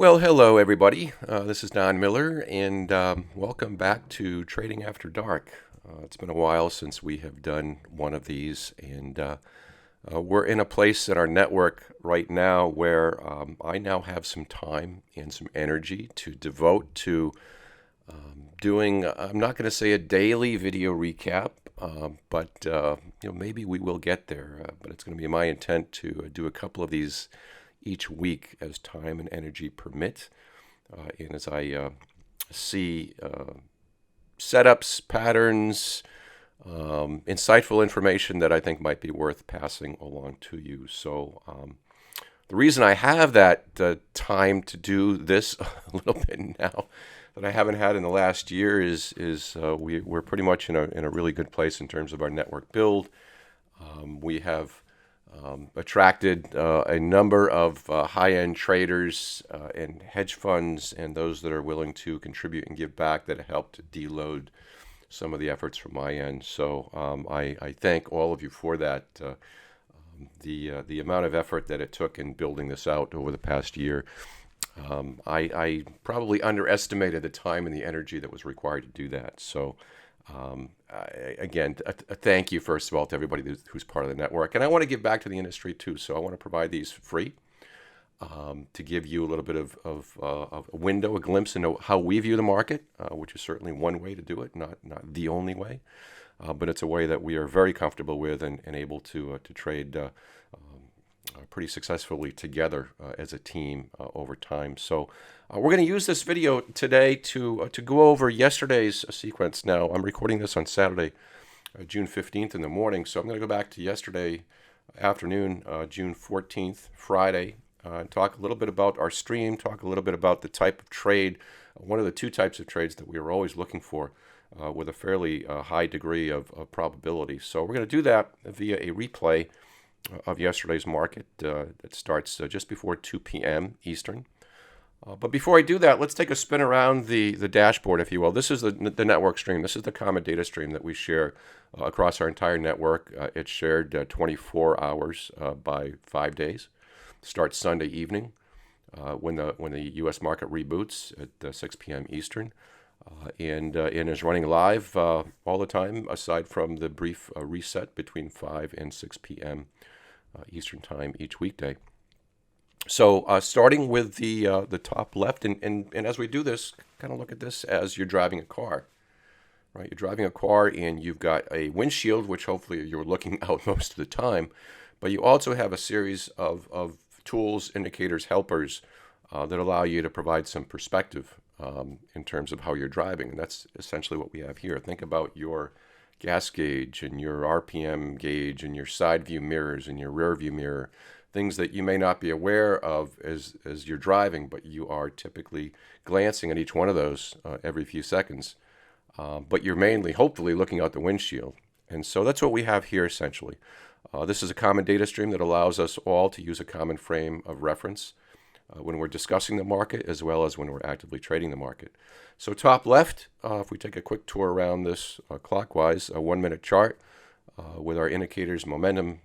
Well, hello everybody. This is Don Miller, and welcome back to Trading After Dark. It's been a while since we have done one of these, and we're in a place in our network right now where I now have some time and some energy to devote to doing. I'm not going to say a daily video recap, but maybe we will get there. But it's going to be my intent to do a couple of these each week as time and energy permit, and as I see setups, patterns, insightful information that I think might be worth passing along to you. So the reason I have that time to do this a little bit now that I haven't had in the last year is we're pretty much in a really good place in terms of our network build. We have attracted a number of high-end traders and hedge funds and those that are willing to contribute and give back that have helped deload some of the efforts from my end. So I thank all of you for that. The amount of effort that it took in building this out over the past year, I probably underestimated the time and the energy that was required to do that. So again, a thank you, first of all, to everybody who's part of the network. And I want to give back to the industry, too. So I want to provide these free to give you a little bit of a window, a glimpse into how we view the market, which is certainly one way to do it, not the only way. But it's a way that we are very comfortable with and able to trade pretty successfully together as a team over time. So we're going to use this video today to go over yesterday's sequence. Now, I'm recording this on Saturday, June 15th in the morning. So I'm going to go back to yesterday afternoon, June 14th, Friday, and talk a little bit about our stream, talk a little bit about the type of trade, one of the two types of trades that we were always looking for with a fairly high degree of probability. So we're going to do that via a replay of yesterday's market that starts just before 2 p.m. Eastern. But before I do that, let's take a spin around the dashboard, if you will. This is the network stream. This is the common data stream that we share across our entire network. It's shared 24 hours by 5 days. Starts Sunday evening when the U.S. market reboots at 6 p.m. Eastern. And is running live all the time, aside from the brief reset between 5 and 6 p.m. Eastern time each weekday. So starting with the top left, and as we do this, kind of look at this as you're driving a car, right? You're driving a car and you've got a windshield, which hopefully you're looking out most of the time, but you also have a series of tools, indicators, helpers that allow you to provide some perspective in terms of how you're driving. And that's essentially what we have here. Think about your gas gauge and your RPM gauge and your side view mirrors and your rear view mirror, things that you may not be aware of as you're driving, but you are typically glancing at each one of those every few seconds. But you're mainly, hopefully, looking out the windshield. And so that's what we have here essentially. This is a common data stream that allows us all to use a common frame of reference when we're discussing the market as well as when we're actively trading the market. So top left, if we take a quick tour around this clockwise, a 1-minute chart with our indicators, momentum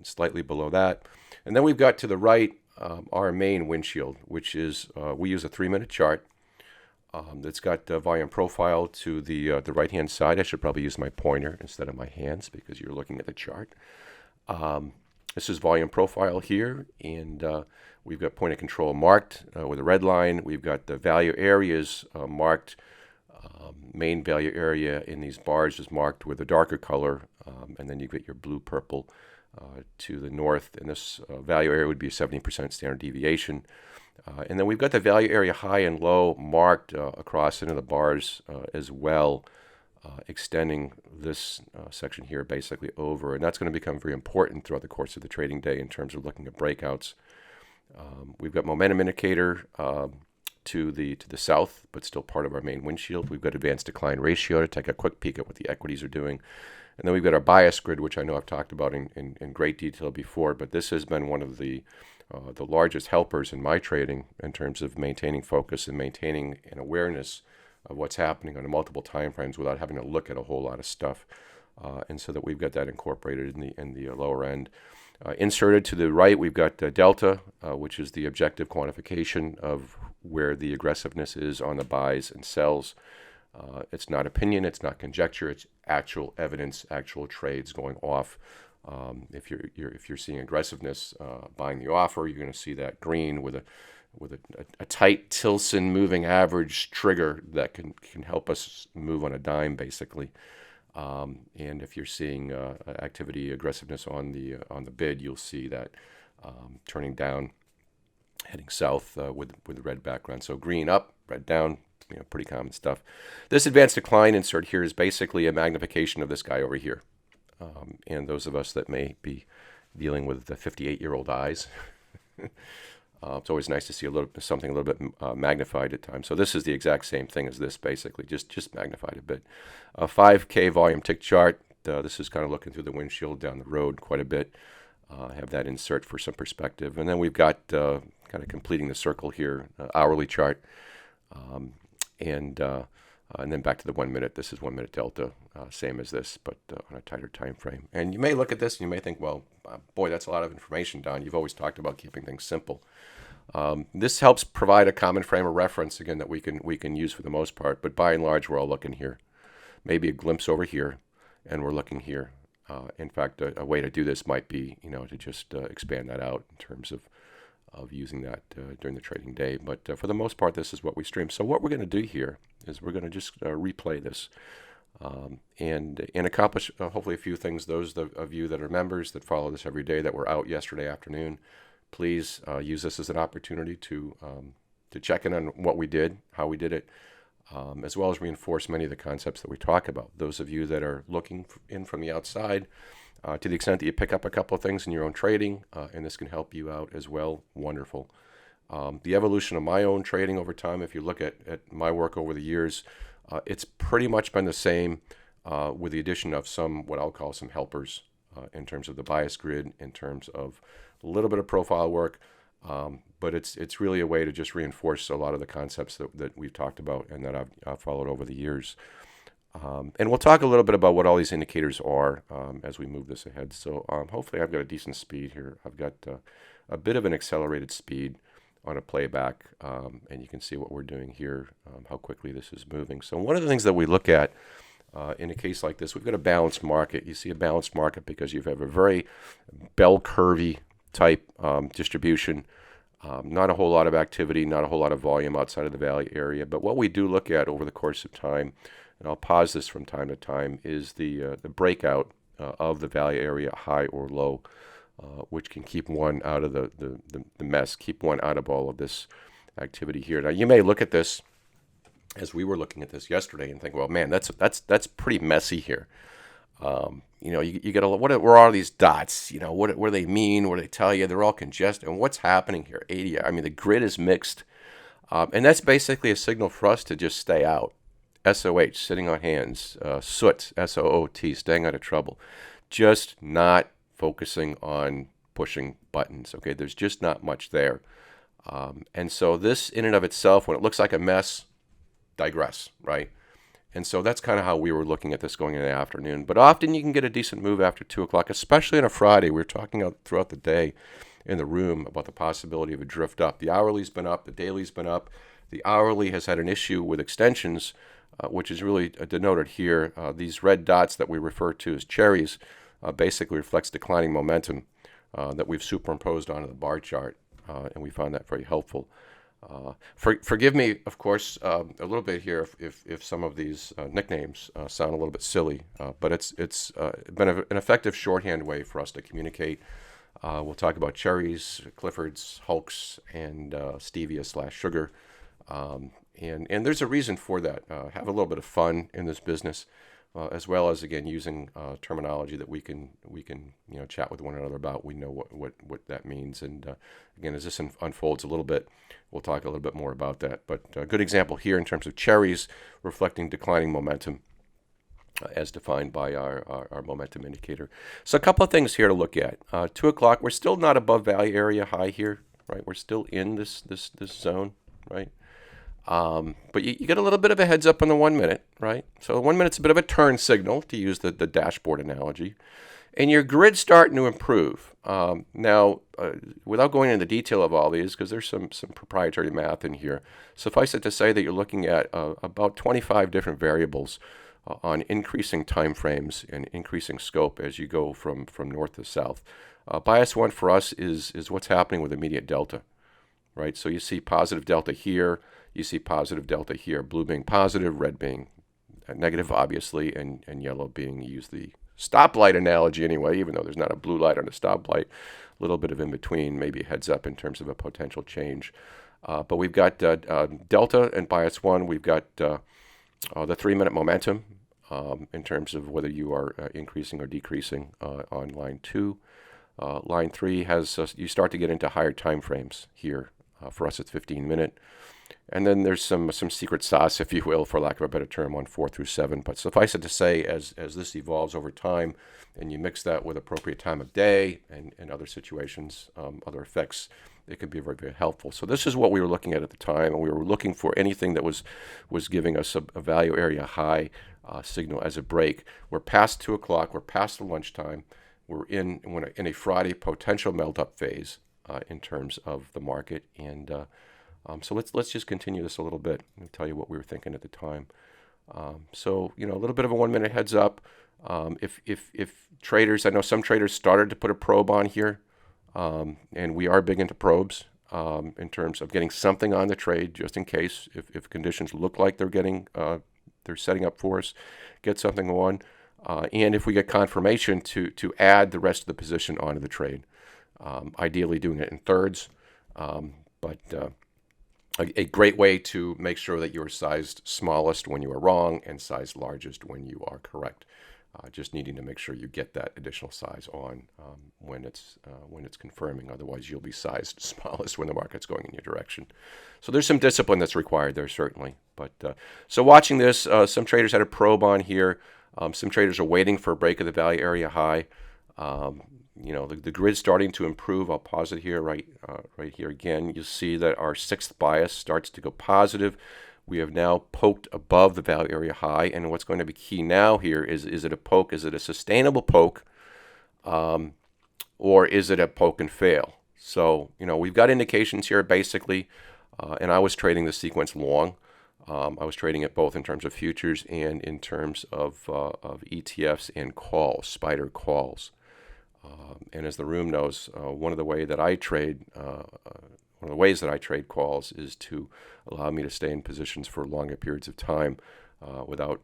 slightly below that. And then we've got to the right our main windshield, which is we use a 3-minute chart that's got volume profile to the right-hand side. I should probably use my pointer instead of my hands because you're looking at the chart. This is volume profile here, and we've got point of control marked with a red line. We've got the value areas marked. Main value area in these bars is marked with a darker color, and then you get your blue-purple to the north, and this value area would be 70% standard deviation. And then we've got the value area high and low marked across into the bars as well, extending this section here basically over. And that's going to become very important throughout the course of the trading day in terms of looking at breakouts. We've got momentum indicator to the south, but still part of our main windshield. We've got advanced decline ratio to take a quick peek at what the equities are doing. And then we've got our bias grid, which I know I've talked about in great detail before, but this has been one of the largest helpers in my trading in terms of maintaining focus and maintaining an awareness of what's happening on multiple time frames without having to look at a whole lot of stuff. And so that we've got that incorporated in the lower end. Inserted to the right, we've got delta, which is the objective quantification of where the aggressiveness is on the buys and sells. It's not opinion, it's not conjecture, it's actual evidence, actual trades going off. If you're seeing aggressiveness buying the offer, you're going to see that green with a tight Tilson moving average trigger that can help us move on a dime, basically. And if you're seeing activity, aggressiveness on the bid, you'll see that turning down, heading south with the red background. So green up, red down, pretty common stuff. This advanced decline insert here is basically a magnification of this guy over here. And those of us that may be dealing with the 58-year-old eyes, it's always nice to see something a little bit magnified at times. So this is the exact same thing as this, basically, just magnified a bit. 5K volume tick chart. This is kind of looking through the windshield down the road quite a bit. Have that insert for some perspective. And then we've got kind of completing the circle here, hourly chart. And then back to the 1 minute. This is 1 minute delta, same as this, but on a tighter time frame. And you may look at this and you may think, well, boy, that's a lot of information, Don. You've always talked about keeping things simple. This helps provide a common frame of reference, again, that we can use for the most part. But by and large, we're all looking here. Maybe a glimpse over here, and we're looking here. In fact, a way to do this might be, to just expand that out in terms of using that during the trading day. But for the most part, this is what we stream. So what we're going to do here is we're going to just replay this and accomplish hopefully a few things. Those of you that are members that follow this every day that were out yesterday afternoon, please use this as an opportunity to check in on what we did, how we did it, as well as reinforce many of the concepts that we talk about. Those of you that are looking in from the outside, to the extent that you pick up a couple of things in your own trading, and this can help you out as well, wonderful. The evolution of my own trading over time, if you look at my work over the years, it's pretty much been the same with the addition of what I'll call some helpers in terms of the bias grid, in terms of a little bit of profile work, but it's really a way to just reinforce a lot of the concepts that we've talked about and that I've followed over the years. And we'll talk a little bit about what all these indicators are as we move this ahead. So hopefully I've got a decent speed here. I've got a bit of an accelerated speed on a playback, and you can see what we're doing here, how quickly this is moving. So one of the things that we look at in a case like this, we've got a balanced market. You see a balanced market because you have a very bell curvy type distribution. Not a whole lot of activity, not a whole lot of volume outside of the valley area. But what we do look at over the course of time, and I'll pause this from time to time, is the breakout of the valley area, high or low, which can keep one out of the mess, keep one out of all of this activity here. Now, you may look at this as we were looking at this yesterday and think, well, man, that's pretty messy here. You get what are all these dots? What do they mean? What do they tell you? They're all congested. And what's happening here? The grid is mixed, and that's basically a signal for us to just stay out. SOH, sitting on hands. SOOT, SOOT, staying out of trouble. Just not focusing on pushing buttons. Okay, there's just not much there. And so this in and of itself, when it looks like a mess, digress, right? And so that's kind of how we were looking at this going in the afternoon. But often you can get a decent move after 2 o'clock, especially on a Friday. We were talking out throughout the day in the room about the possibility of a drift up. The hourly's been up. The daily's been up. The hourly has had an issue with extensions, which is really denoted here. These red dots that we refer to as cherries basically reflects declining momentum that we've superimposed onto the bar chart, and we found that very helpful. Forgive me, of course, a little bit here if some of these nicknames sound a little bit silly, but it's been an effective shorthand way for us to communicate. We'll talk about cherries, Cliffords, Hulks, and stevia/sugar, and there's a reason for that. Have a little bit of fun in this business, as well as again using terminology that we can chat with one another about. We know what that means, and again, as this unfolds a little bit, we'll talk a little bit more about that. But a good example here in terms of cherries reflecting declining momentum as defined by our momentum indicator. So a couple of things here to look at. 2 o'clock, we're still not above value area high here, right? We're still in this zone, right? But you get a little bit of a heads up on the 1 minute, right? So 1 minute's a bit of a turn signal, to use the dashboard analogy. And your grid's starting to improve. Now, without going into the detail of all these, because there's some proprietary math in here, suffice it to say that you're looking at about 25 different variables on increasing time frames and increasing scope as you go from north to south. Bias 1 for us is what's happening with immediate delta, right? So you see positive delta here, you see positive delta here, blue being positive, red being negative, obviously, and yellow being, use the stoplight analogy anyway, even though there's not a blue light on a stoplight, a little bit of in between, maybe a heads up in terms of a potential change. But we've got delta and bias 1. We've got the 3-minute momentum in terms of whether you are increasing or decreasing on line 2. Line 3 has, you start to get into higher time frames here. For us, it's 15-minute. And then there's some secret sauce, if you will, for lack of a better term, on 4 through 7. But suffice it to say, as this evolves over time, and you mix that with appropriate time of day and other situations, other effects, it can be very, very helpful. So this is what we were looking at the time, and we were looking for anything that was giving us a value area high signal as a break. We're past 2 o'clock. We're past the lunchtime. We're in a Friday potential melt-up phase in terms of the market, and so let's just continue this a little bit and tell you what we were thinking at the time. So a little bit of a 1-minute heads up. If traders, I know some traders started to put a probe on here, and we are big into probes in terms of getting something on the trade just in case if conditions look like they're setting up for us, get something on, and if we get confirmation to add the rest of the position onto the trade. Ideally doing it in thirds, but a great way to make sure that you are sized smallest when you are wrong and sized largest when you are correct. Just needing to make sure you get that additional size on when it's confirming. Otherwise, you'll be sized smallest when the market's going in your direction. So there's some discipline that's required there, certainly. But so watching this, some traders had a probe on here. Some traders are waiting for a break of the value area high. The grid's starting to improve. I'll pause it here, right here again. You'll see that our 6th bias starts to go positive. We have now poked above the value area high, and what's going to be key now here is it a poke? Is it a sustainable poke, or is it a poke and fail? So, we've got indications here basically, and I was trading the sequence long. I was trading it both in terms of futures and in terms of ETFs and calls, spider calls. And as the room knows, one of the ways that I trade calls is to allow me to stay in positions for longer periods of time without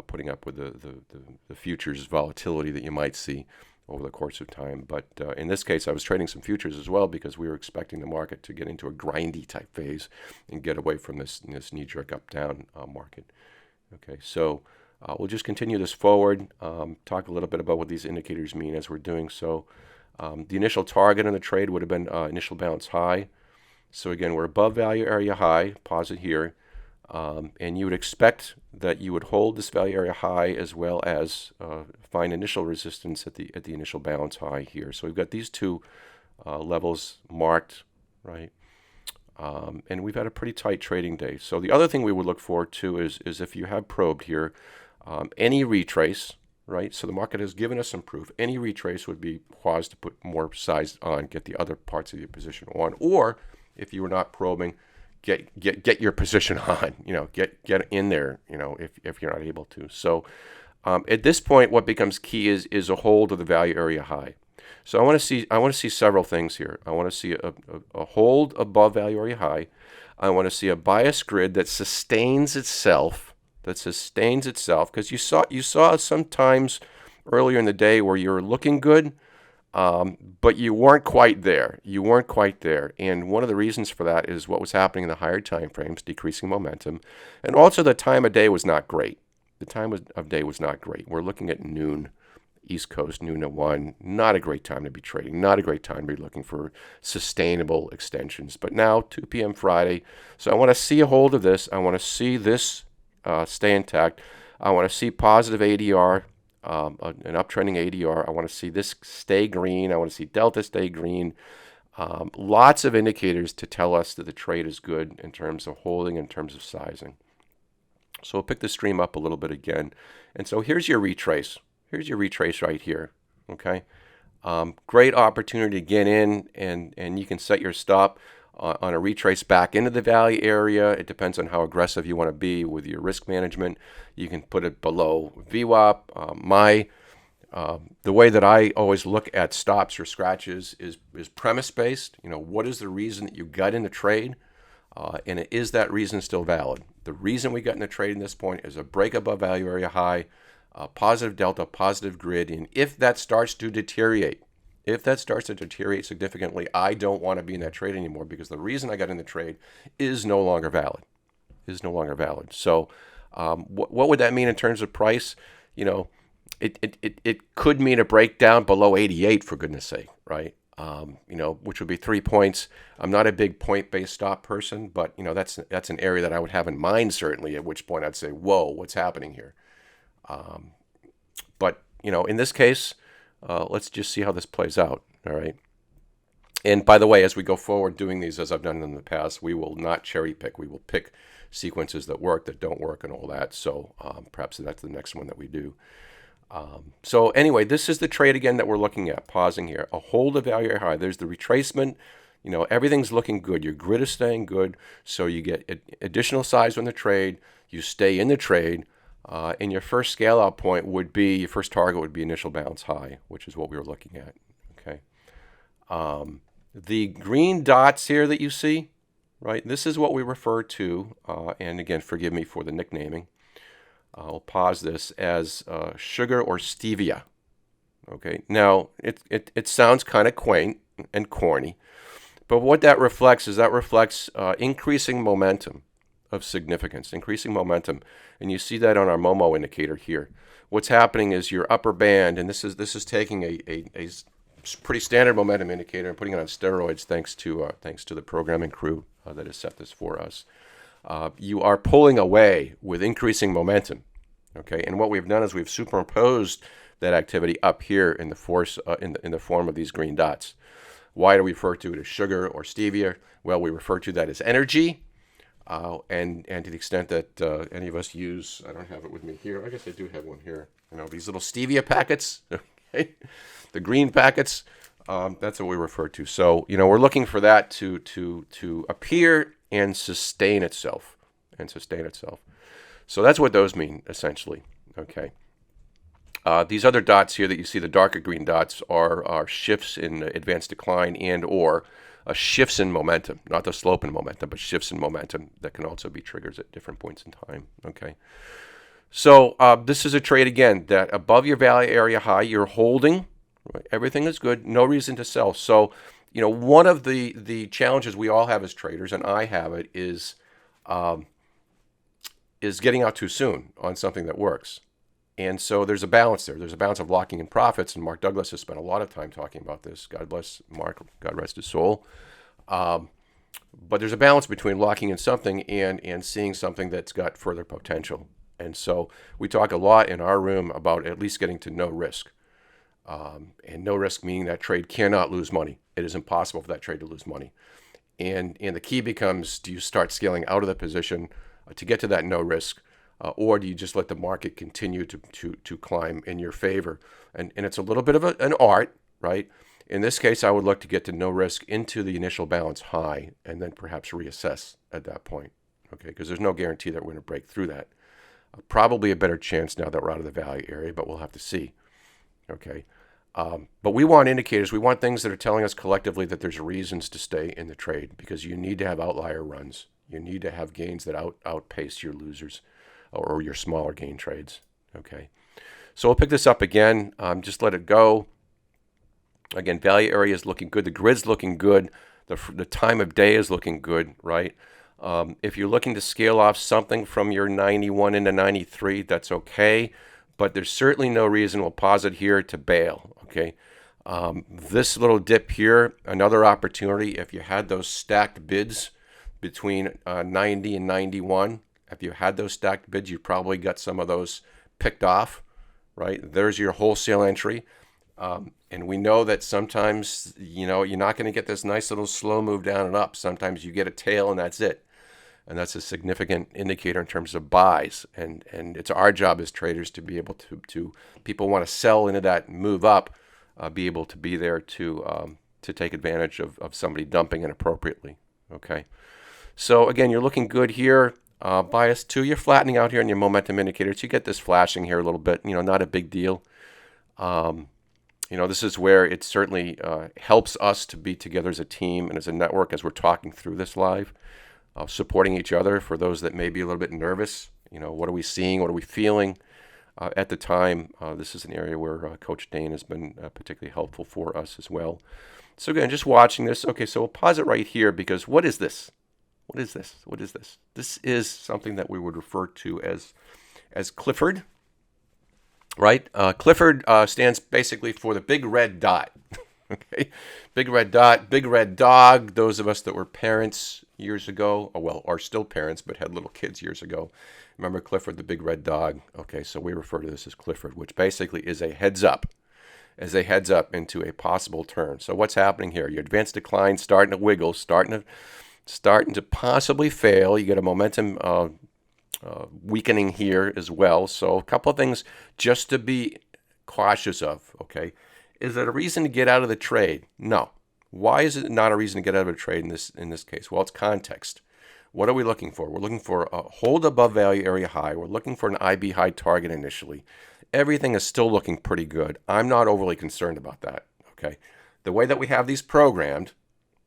putting up with the futures volatility that you might see over the course of time. But in this case, I was trading some futures as well because we were expecting the market to get into a grindy type phase and get away from this knee-jerk up-down market. Okay, so we'll just continue this forward, talk a little bit about what these indicators mean as we're doing so. The initial target on the trade would have been initial bounce high. So again, we're above value area high, pause it here, and you would expect that you would hold this value area high as well as find initial resistance at the initial bounce high here. So we've got these two levels marked, right? And we've had a pretty tight trading day. So the other thing we would look for too is if you have probed here, any retrace, right? So the market has given us some proof. Any retrace would be cause to put more size on, get the other parts of your position on, or if you were not probing, get your position on. Get in there. If you're not able to. So at this point, what becomes key is a hold of the value area high. So I want to see several things here. I want to see a hold above value area high. I want to see a bias grid that sustains itself. Because you saw sometimes earlier in the day where you were looking good, but you weren't quite there. And one of the reasons for that is what was happening in the higher time frames, decreasing momentum, and also the time of day was not great. We're looking at noon, East Coast, noon to 1. Not a great time to be trading. Not a great time to be looking for sustainable extensions. But now 2 p.m. Friday, so I want to see a hold of this. I want to see this stay intact. I want to see positive ADR, an uptrending ADR. I want to see this stay green. I want to see Delta stay green. Lots of indicators to tell us that the trade is good in terms of holding, in terms of sizing. So we'll pick the stream up a little bit again. And so here's your retrace. Here's your retrace right here. Okay. Great opportunity to get in, and you can set your stop on a retrace back into the value area. It depends on how aggressive you want to be with your risk management. You can put it below VWAP. The way that I always look at stops or scratches is premise based. What is the reason that you got in the trade, and is that reason still valid? The reason we got in the trade in this point is a break above value area high, positive delta, positive grid, and if that starts to deteriorate, significantly, I don't want to be in that trade anymore because the reason I got in the trade is no longer valid. So, what would that mean in terms of price? It could mean a breakdown below 88, for goodness sake, right? Which would be 3 points. I'm not a big point-based stop person, but that's an area that I would have in mind certainly. At which point I'd say, "Whoa, what's happening here?" But in this case, let's just see how this plays out. All right. And by the way, as we go forward doing these, as I've done in the past, we will not cherry pick. We will pick sequences that work, that don't work, and all that. So perhaps that's the next one that we do. So anyway, this is the trade again that we're looking at. Pausing here. A hold of value high. There's the retracement. Everything's looking good. Your grid is staying good. So you get additional size on the trade. You stay in the trade. And your first scale out point would be, your first target would be initial balance high, which is what we were looking at. Okay. The green dots here that you see, right? This is what we refer to, and again, forgive me for the nicknaming. I'll pause this as sugar or stevia. Okay. Now it sounds kind of quaint and corny, but what that reflects increasing momentum of significance, increasing momentum, and you see that on our Momo indicator here. What's happening is your upper band, and this is taking a pretty standard momentum indicator and putting it on steroids thanks to the programming crew that has set this for us. You are pulling away with increasing momentum, okay? And what we've done is we've superimposed that activity up here in the form of these green dots. Why do we refer to it as sugar or stevia? Well, we refer to that as energy. And to the extent that any of us use, I don't have it with me here. I guess I do have one here. These little stevia packets, okay? The green packets. That's what we refer to. So we're looking for that to appear and sustain itself, So that's what those mean essentially. Okay. These other dots here that you see, the darker green dots, are shifts in advanced decline and/or shifts in momentum, not the slope in momentum, but shifts in momentum that can also be triggers at different points in time. Okay. So this is a trade again that above your value area high, you're holding. Right? Everything is good. No reason to sell. So one of the challenges we all have as traders, and I have it, is getting out too soon on something that works. And so there's a balance there. There's a balance of locking in profits, and Mark Douglas has spent a lot of time talking about this. God bless Mark, God rest his soul. But there's a balance between locking in something and seeing something that's got further potential. And so we talk a lot in our room about at least getting to no risk. And no risk meaning that trade cannot lose money. It is impossible for that trade to lose money. And the key becomes, do you start scaling out of the position to get to that no risk? Or do you just let the market continue to climb in your favor? And it's a little bit of an art, right? In this case, I would look to get to no risk into the initial balance high and then perhaps reassess at that point, okay? Because there's no guarantee that we're going to break through that. Probably a better chance now that we're out of the value area, but we'll have to see, okay? But we want indicators. We want things that are telling us collectively that there's reasons to stay in the trade because you need to have outlier runs. You need to have gains that outpace your losers or your smaller gain trades, okay? So we'll pick this up again. Just let it go. Again, value area is looking good. The grid's looking good. The time of day is looking good, right? If you're looking to scale off something from your 91 into 93, that's okay. But there's certainly no reason, we'll pause it here, to bail, okay? This little dip here, another opportunity. If you had those stacked bids between 90 and 91, if you had those stacked bids, you probably got some of those picked off, right? There's your wholesale entry. And we know that sometimes, you're not going to get this nice little slow move down and up. Sometimes you get a tail and that's it. And that's a significant indicator in terms of buys. And it's our job as traders to be able to people want to sell into that move up. be able to be there to take advantage of somebody dumping inappropriately. Okay. So again, you're looking good here. Bias 2, you're flattening out here in your momentum indicators. You get this flashing here a little bit, not a big deal. This is where it certainly helps us to be together as a team and as a network as we're talking through this live, supporting each other. For those that may be a little bit nervous, what are we seeing? What are we feeling? At the time, this is an area where Coach Dane has been particularly helpful for us as well. So again, just watching this. Okay, so we'll pause it right here because what is this? What is this? What is this? This is something that we would refer to as Clifford, right? Clifford stands basically for the big red dot. Okay, big red dot, big red dog. Those of us that were parents years ago, are still parents but had little kids years ago, remember Clifford the big red dog? Okay, so we refer to this as Clifford, which basically is a heads up. Into a possible turn. So what's happening here? Your advanced decline starting to wiggle, starting to possibly fail. You get a momentum weakening here as well. So a couple of things just to be cautious of. Okay, is it a reason to get out of the trade? No. Why is it not a reason to get out of a trade in this case? Well, it's context. What are we looking for? We're looking for a hold above value area high. We're looking for an IB high target initially. Everything is still looking pretty good. I'm not overly concerned about that, okay? The way that we have these programmed,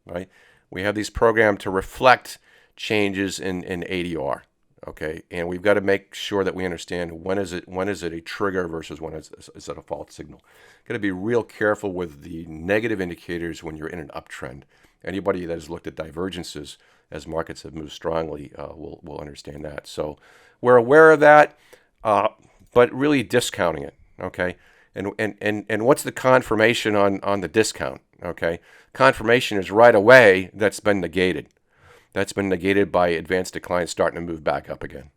right? We have these programmed to reflect changes in ADR, okay? And we've got to make sure that we understand when is it a trigger versus when is it a false signal. Got to be real careful with the negative indicators when you're in an uptrend. Anybody that has looked at divergences as markets have moved strongly will understand that. So we're aware of that. But really discounting it, okay? And what's the confirmation on the discount, okay? Confirmation is right away that's been negated. That's been negated by advanced decline starting to move back up again,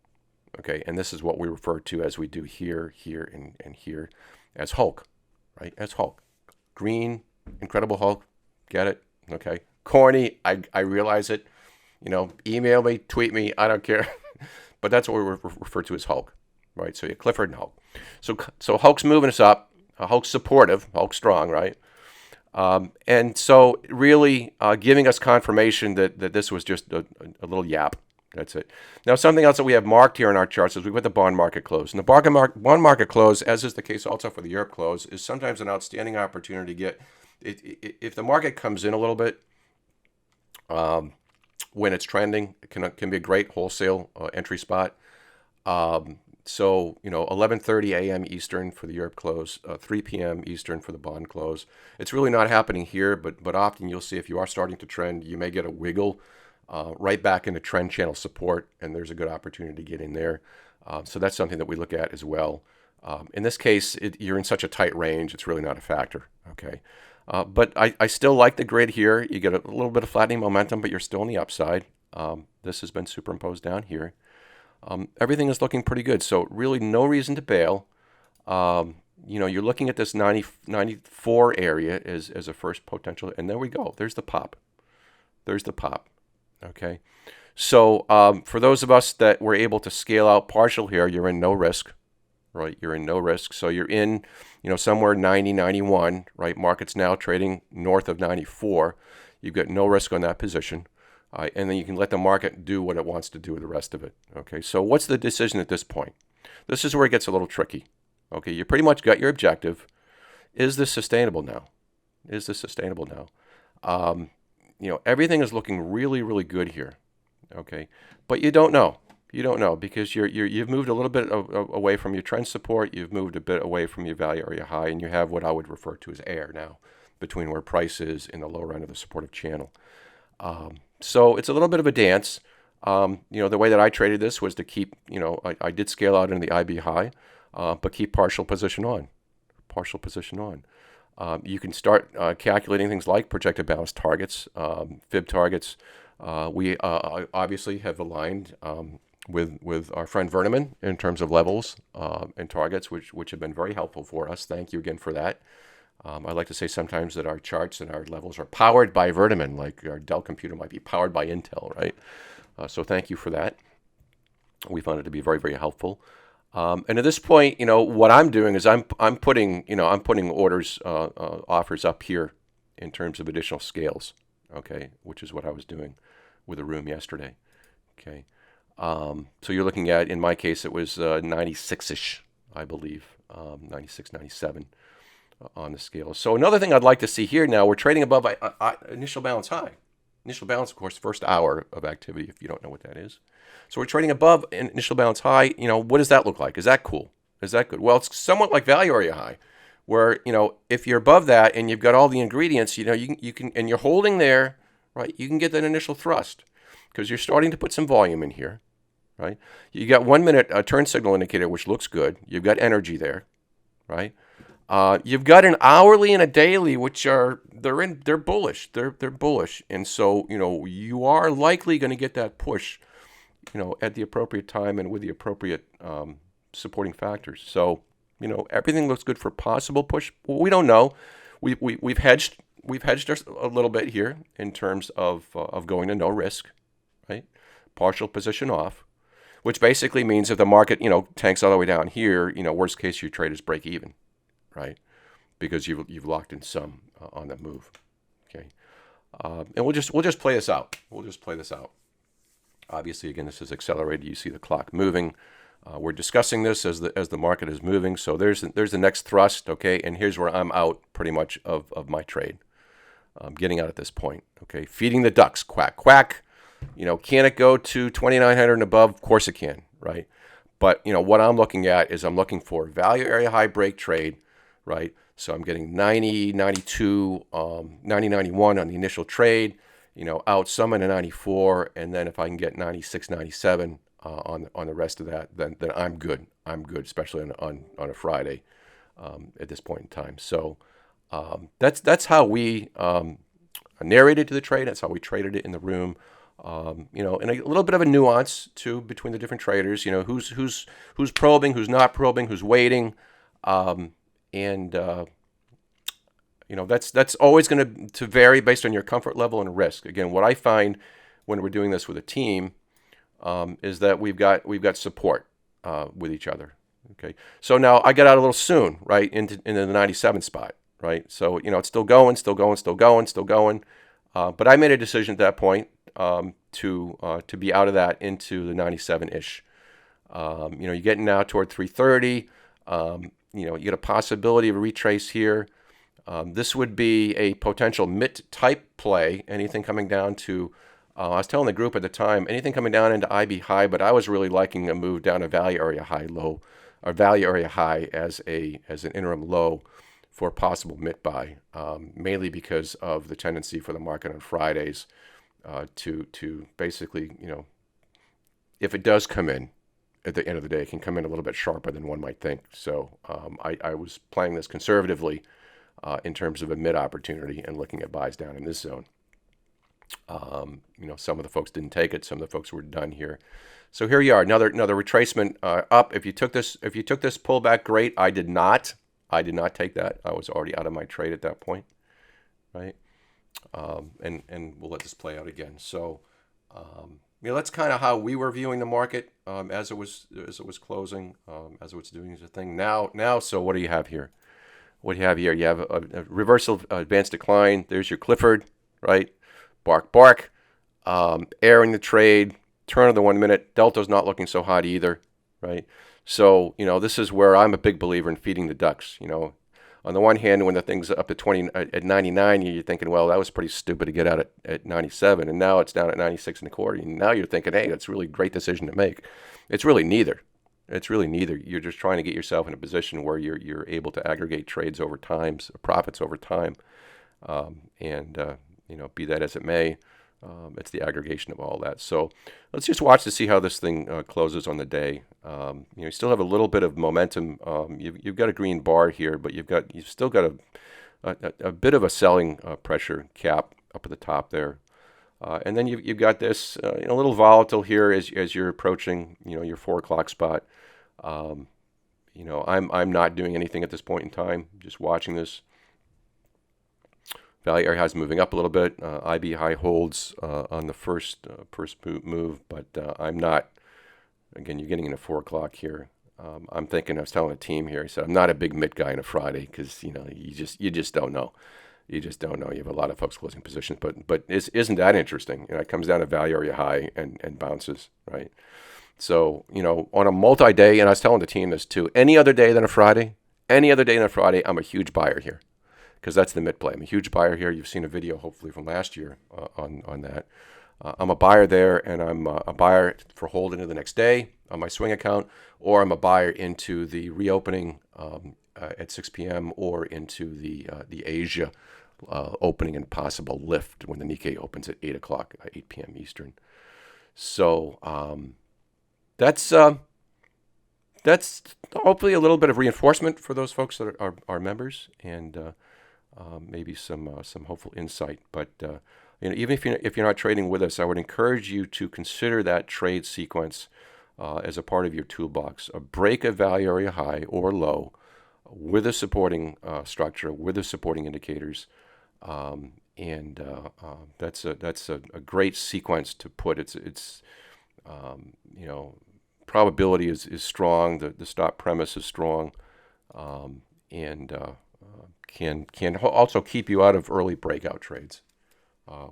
okay? And this is what we refer to as we do here, and here as Hulk, right? As Hulk. Green, Incredible Hulk, get it? Okay. Corny, I realize it. Email me, tweet me, I don't care. But that's what we refer to as Hulk. Right, so you Clifford and Hulk. So Hulk's moving us up. Hulk's supportive. Hulk's strong, right? And so really giving us confirmation that this was just a little yap. That's it. Now, something else that we have marked here in our charts is we've got the bond market close. And the bond market close, as is the case also for the Europe close, is sometimes an outstanding opportunity to get, if the market comes in a little bit, when it's trending, it can be a great wholesale entry spot. So, 11:30 a.m. Eastern for the Europe close, 3 p.m. Eastern for the bond close. It's really not happening here, but often you'll see if you are starting to trend, you may get a wiggle right back into trend channel support, and there's a good opportunity to get in there. So that's something that we look at as well. In this case, you're in such a tight range, it's really not a factor, okay? But I still like the grid here. You get a little bit of flattening momentum, but you're still on the upside. This has been superimposed down here. Everything is looking pretty good, so really no reason to bail. You're looking at this 94 area as a first potential, and there we go. There's the pop. Okay? So for those of us that were able to scale out partial here, you're in no risk, right? You're in no risk. So you're in, somewhere 90, 91, right? Market's now trading north of 94. You've got no risk on that position. And then you can let the market do what it wants to do with the rest of it. Okay, so what's the decision at this point? This is where it gets a little tricky. Okay, you pretty much got your objective. Is this sustainable now? Everything is looking really, really good here. Okay, but you don't know. Because you've moved a little bit away from your trend support. You've moved a bit away from your value area high, and you have what I would refer to as air now between where price is in the lower end of the supportive channel. So it's a little bit of a dance. The way that I traded this was to keep, I did scale out into the IB high, but keep partial position on. You can start calculating things like projected balance targets, fib targets. We obviously have aligned with our friend Verneman in terms of levels and targets, which have been very helpful for us. Thank you again for that. I like to say sometimes that our charts and our levels are powered by Verneman, like our Dell computer might be powered by Intel, right? So thank you for that. We found it to be very, very helpful. And at this point, what I'm doing is I'm putting orders offers up here in terms of additional scales, okay, which is what I was doing with the room yesterday, okay. So you're looking at, in my case, it was 96-ish, I believe, 96, 97 on the scale. So another thing I'd like to see here now, we're trading above initial balance high. Initial balance, of course, first hour of activity, if you don't know what that is. So we're trading above initial balance high. What does that look like? Is that cool? Is that good? Well, it's somewhat like value area high, where, if you're above that and you've got all the ingredients, you can, and you're holding there, right? You can get that initial thrust because you're starting to put some volume in here, right? You got 1 minute turn signal indicator, which looks good. You've got energy there, right? You've got an hourly and a daily, which they're bullish. They're bullish, and so you are likely going to get that push, at the appropriate time and with the appropriate supporting factors. So everything looks good for possible push. Well, we don't know. We've hedged a little bit here in terms of going to no risk, right? Partial position off, which basically means if the market tanks all the way down here, worst case your trade is break even. Right, because you've locked in some on that move, okay, and we'll just play this out. We'll just play this out. Obviously, again, this is accelerated. You see the clock moving. We're discussing this as the market is moving. So there's the next thrust, okay, and here's where I'm out pretty much of my trade. I'm getting out at this point, okay. Feeding the ducks, quack quack. Can it go to 2,900 and above? Of course it can, right? But what I'm looking at is I'm looking for value area high break trade. Right, so I'm getting 90, 92, 90, 91 on the initial trade, out some in a 94, and then if I can get 96, 97 on the rest of that, then I'm good. I'm good, especially on a Friday at this point in time. So that's how we narrated to the trade. That's how we traded it in the room. And a little bit of a nuance too between the different traders. Who's probing, who's not probing, who's waiting. And that's always going to vary based on your comfort level and risk. Again, what I find when we're doing this with a team is that we've got support with each other. Okay, so now I got out a little soon, right, into the 97 spot, right. So it's still going. But I made a decision at that point to be out of that into the 97-ish. You're getting now toward 330. You get a possibility of a retrace here. This would be a potential MIT type play. Anything coming down to, I was telling the group at the time, anything coming down into IB high, but I was really liking a move down a value area high low, or value area high as an interim low for possible MIT buy, mainly because of the tendency for the market on Fridays to basically, if it does come in, at the end of the day, it can come in a little bit sharper than one might think. So I was playing this conservatively in terms of a mid opportunity and looking at buys down in this zone. Some of the folks didn't take it. Some of the folks were done here. So here you are, another retracement up. If you took this pullback, great. I did not take that. I was already out of my trade at that point, right? And we'll let this play out again. So. That's kind of how we were viewing the market as it was closing, as it was doing its thing. Now, so what do you have here? What do you have here? You have a reversal advanced decline. There's your Clifford, right? Bark. Airing the trade. Turn of the 1 minute. Delta's not looking so hot either, right? So this is where I'm a big believer in feeding the ducks. On the one hand, when the thing's up to 20 at 99, you're thinking, well, that was pretty stupid to get out at 97, and now it's down at 96 and a quarter. And now you're thinking, hey, that's a really great decision to make. It's really neither. You're just trying to get yourself in a position where you're able to aggregate trades over time, profits over time, and be that as it may, it's the aggregation of all that. So let's just watch to see how this thing closes on the day. You still have a little bit of momentum. You've got a green bar here, but you've still got a bit of a selling pressure cap up at the top there. And then you've got this a little volatile here as you're approaching your 4 o'clock spot. I'm not doing anything at this point in time. Just watching this. Value area highs moving up a little bit. IB high holds on the first move, but I'm not. Again, you're getting into 4 o'clock here. I'm thinking, I was telling the team here, I said, I'm not a big mid guy on a Friday because, you just don't know. You just don't know. You have a lot of folks closing positions, but isn't that interesting? It comes down to value area high and bounces, right? So, on a multi-day, and I was telling the team this too, any other day than a Friday, I'm a huge buyer here because that's the mid play. I'm a huge buyer here. You've seen a video, hopefully, from last year on that. I'm a buyer there, and I'm a buyer for hold into the next day on my swing account, or I'm a buyer into the reopening at 6 p.m. or into the Asia opening and possible lift when the Nikkei opens at 8 o'clock, 8 p.m. Eastern. So that's hopefully a little bit of reinforcement for those folks that are members, and maybe some hopeful insight. But even if you're not trading with us, I would encourage you to consider that trade sequence as a part of your toolbox. A break of value area high or low with a supporting structure, with the supporting indicators, and that's a great sequence to put. It's probability is strong. The stop premise is strong, and can also keep you out of early breakout trades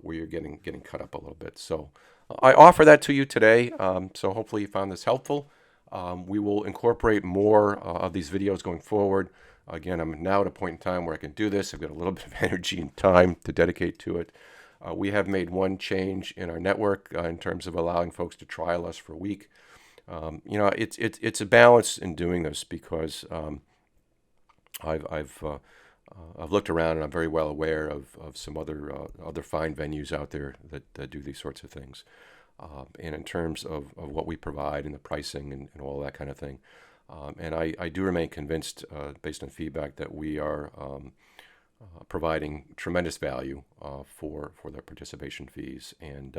where you're getting cut up a little bit. So I offer that to you today. So hopefully you found this helpful. We will incorporate more of these videos going forward. Again, I'm now at a point in time where I can do this. I've got a little bit of energy and time to dedicate to it. We have made one change in our network in terms of allowing folks to trial us for a week. It's a balance in doing this because I've looked around and I'm very well aware of some other fine venues out there that do these sorts of things. And in terms of what we provide and the pricing and all that kind of thing. And I do remain convinced, based on feedback, that we are providing tremendous value for their participation fees. And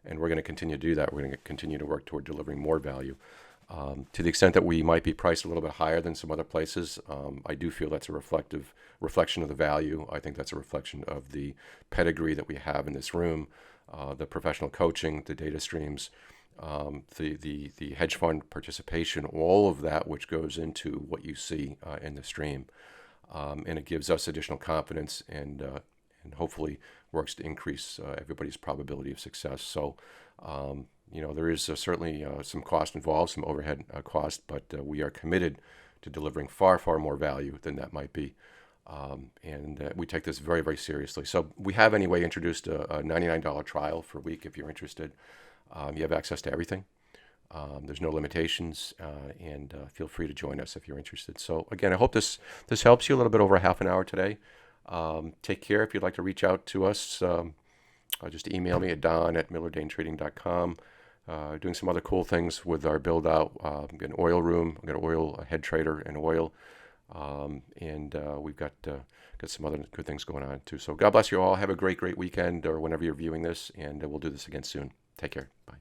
we're going to continue to do that. We're going to continue to work toward delivering more value. To the extent that we might be priced a little bit higher than some other places, I do feel that's a reflection of the value. I think that's a reflection of the pedigree that we have in this room, the professional coaching, the data streams, the hedge fund participation, all of that which goes into what you see in the stream. And it gives us additional confidence and hopefully works to increase everybody's probability of success. So, there is certainly some cost involved, some overhead cost, but we are committed to delivering far, far more value than that might be. And we take this very, very seriously. So we have anyway introduced a $99 trial for a week if you're interested. You have access to everything. There's no limitations, and feel free to join us if you're interested. So again, I hope this helps you a little bit over a half an hour today. Take care. If you'd like to reach out to us, just email me at don@millerdanetrading.com. Doing some other cool things with our build out. We've got an oil room. We've got an oil head trader and oil. And we've got some other good things going on too. So God bless you all. Have a great weekend or whenever you're viewing this, and we'll do this again soon. Take care. Bye.